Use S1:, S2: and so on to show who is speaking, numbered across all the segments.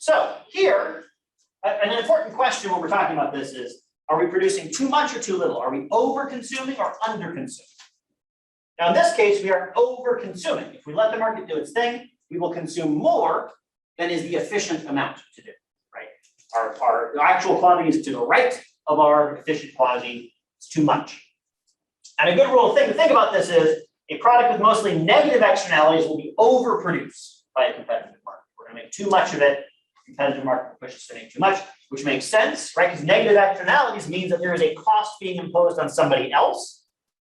S1: So here, an important question when we're talking about this is, are we producing too much or too little? Are we over-consuming or under-consuming? Now, in this case, we are over-consuming. If we let the market do its thing, we will consume more than is the efficient amount to do, right? Our actual quantity is to the right of our efficient quantity. It's too much. And a good rule of thing to think about this is a product with mostly negative externalities will be overproduced by a competitive market. We're going to make too much of it. Competitive market will push us to make too much, which makes sense, right? Because negative externalities means that there is a cost being imposed on somebody else.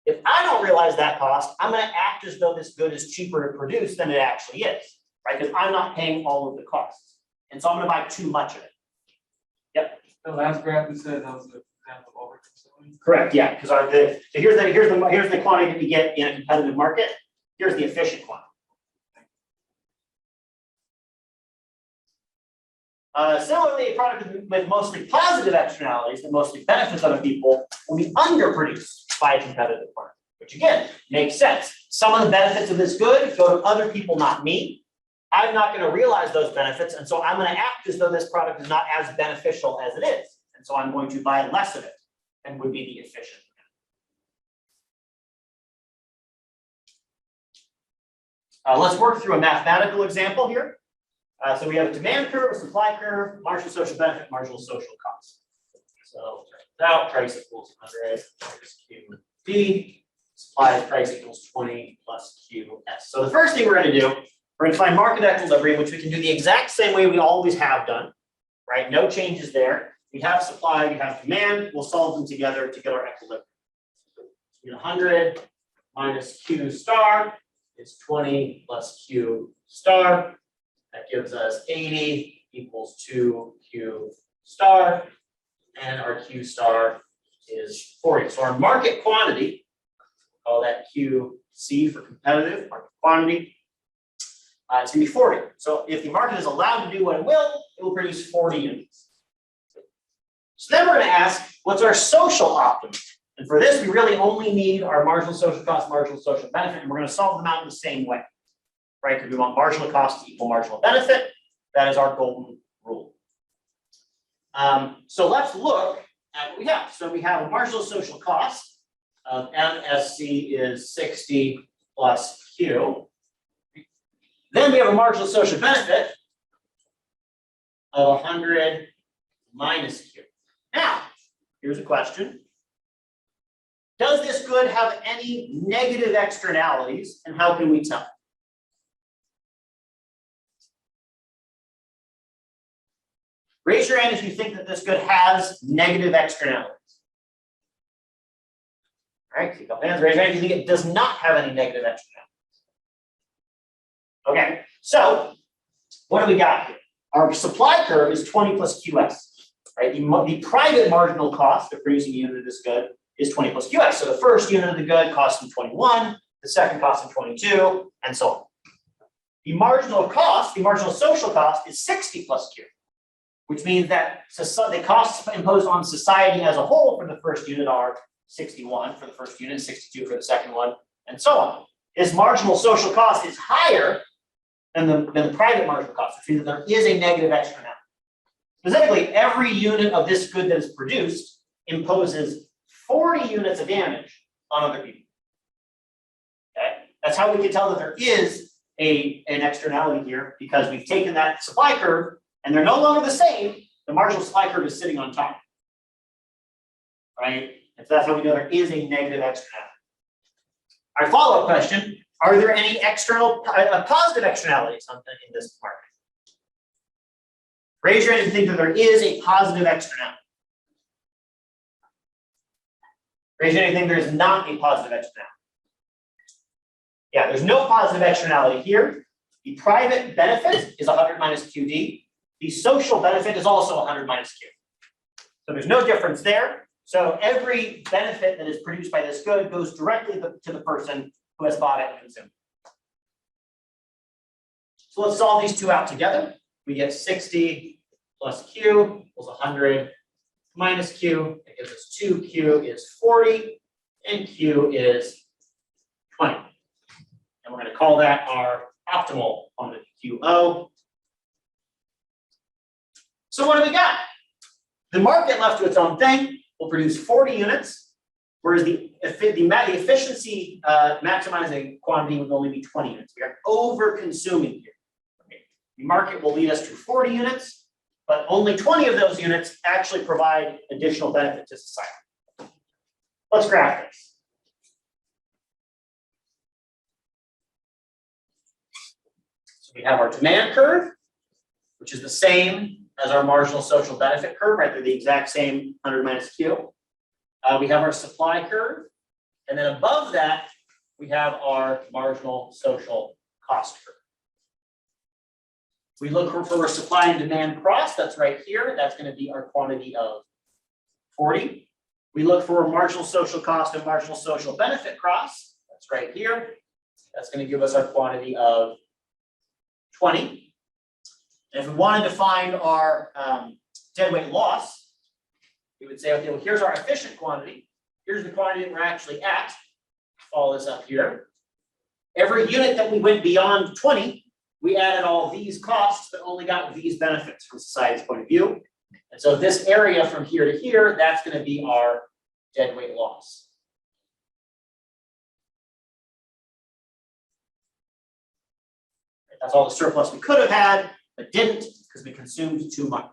S1: If I don't realize that cost, I'm going to act as though this good is cheaper to produce than it actually is, right? Because I'm not paying all of the costs. And so I'm going to buy too much of it. Yep.
S2: The last graph you said that was the example of over-consuming.
S1: Correct, yeah. Because here's the quantity that we get in a competitive market. Here's the efficient quantity. Similarly, a product with mostly positive externalities that mostly benefits other people will be underproduced by a competitive market, which again makes sense. Some of the benefits of this good go to other people, not me. I'm not going to realize those benefits, and so I'm going to act as though this product is not as beneficial as it is, and so I'm going to buy less of it than would be the efficient. Let's work through a mathematical example here. So we have a demand curve, a supply curve, marginal social benefit, marginal social cost. So out price equals 100 minus QD, supply price equals 20 plus QS. So the first thing we're going to do, we're going to find market equilibrium, which we can do the exact same way we always have done, right? No changes there. We have supply, we have demand. We'll solve them together to get our equilibrium. 100 minus Q star is 20 plus Q star. That gives us 80 equals 2Q star, and our Q star is 40. So our market quantity, we'll call that QC for competitive, market quantity, it's going to be 40. So if the market is allowed to do what it will produce 40 units. So then we're going to ask, what's our social optimum? And for this, we really only need our marginal social cost, marginal social benefit, and we're going to solve them out in the same way. Right, because we want marginal cost to equal marginal benefit. That is our golden rule. So let's look at what we have. So we have a marginal social cost of MSC is 60 plus Q. Then we have a marginal social benefit of 100 minus Q. Now, here's a question. Does this good have any negative externalities, and how can we tell? Raise your hand if you think that this good has negative externalities. All right, keep up hands. Raise your hand if you think it does not have any negative externalities. Okay, so what do we got here? Our supply curve is 20 plus QS. Right, the private marginal cost of producing a unit of this good is 20 plus QS. So the first unit of the good costs them 21, the second costs them 22, and so on. The marginal cost, the marginal social cost, is 60 plus Q. Which means that the costs imposed on society as a whole for the first unit are 61 for the first unit, 62 for the second one, and so on. This marginal social cost is higher than the private marginal cost, which means that there is a negative externality. Specifically, every unit of this good that is produced imposes 40 units of damage on other people. Okay? That's how we can tell that there is an externality here, because we've taken that supply curve and they're no longer the same. The marginal supply curve is sitting on top. Right? And so that's how we know there is a negative externality. Our follow-up question, are there any positive externalities in this market? Raise your hand if you think that there is a positive externality. Raise your hand if you think there is not a positive externality. Yeah, there's no positive externality here. The private benefit is 100 minus QD. The social benefit is also 100 minus Q. So there's no difference there. So every benefit that is produced by this good goes directly to the person who has bought it and consumed it. So let's solve these two out together. We get 60 plus Q equals 100 minus Q. That gives us 2Q is 40 and Q is 20. And we're going to call that our optimal quantity, QO. So what do we got? The market left to its own thing will produce 40 units, whereas the efficiency maximizing quantity would only be 20 units. We are over consuming here. Okay. The market will lead us to 40 units, but only 20 of those units actually provide additional benefit to society. Let's graph this. So we have our demand curve, which is the same as our marginal social benefit curve, right? They're the exact same 100 minus Q. We have our supply curve, and then above that, we have our marginal social cost curve. We look for a supply and demand cross, that's right here. That's going to be our quantity of 40. We look for a marginal social cost and marginal social benefit cross, that's right here. That's going to give us our quantity of 20. And if we wanted to find our deadweight loss, we would say, okay, well, here's our efficient quantity. Here's the quantity that we're actually at. Follow this up here. Every unit that we went beyond 20, we added all these costs, but only got these benefits from society's point of view. And so this area from here to here, that's going to be our deadweight loss. That's all the surplus we could have had, but didn't because we consumed too much.